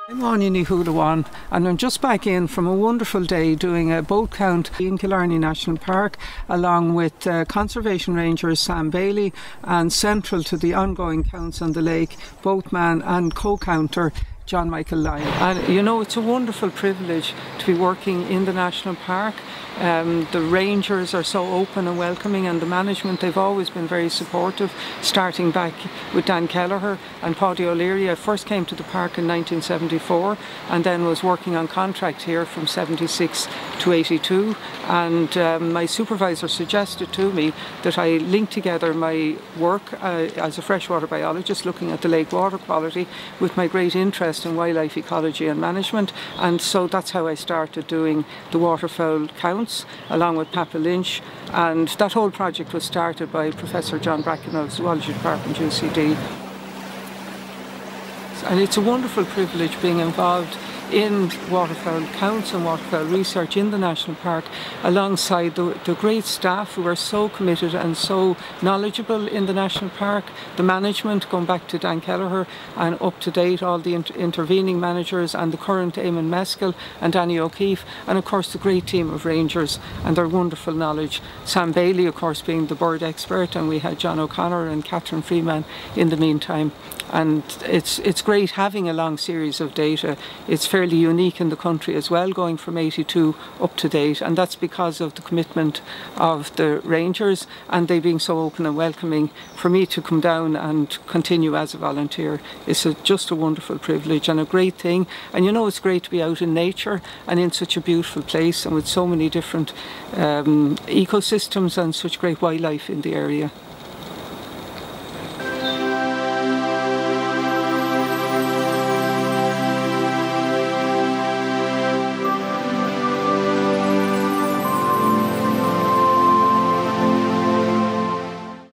I'm Aine and I'm just back in from a wonderful day doing a boat count in Killarney National Park along with Conservation Rangers Sam Bailey, and central to the ongoing counts on the lake, boatman and co-counter John Michael Lyne. And you know, it's a wonderful privilege to be working in the National Park. The rangers are so open and welcoming, and the management, they've always been very supportive, starting back with Dan Kelleher and Paddy O'Leary. I first came to the park in 1974 and then was working on contract here from 76 to 82, and my supervisor suggested to me that I link together my work as a freshwater biologist looking at the lake water quality with my great interest in wildlife ecology and management, and so that's how I started doing the waterfowl counts along with Papa Lynch, and that whole project was started by Professor John Bracknell, Zoology Department, UCD. And it's a wonderful privilege being involved in waterfowl counts and waterfowl research in the National Park alongside the great staff who are so committed and so knowledgeable in the National Park, the management going back to Dan Kelleher and up to date, all the intervening managers and the current Eamon Meskel and Danny O'Keefe, and of course the great team of rangers and their wonderful knowledge. Sam Bailey of course being the bird expert, and we had John O'Connor and Catherine Freeman in the meantime. And it's great having a long series of data. It's fairly unique in the country as well, going from 82 up to date, and that's because of the commitment of the rangers and they being so open and welcoming. For me to come down and continue as a volunteer is just a wonderful privilege and a great thing. And you know, it's great to be out in nature and in such a beautiful place and with so many different ecosystems and such great wildlife in the area.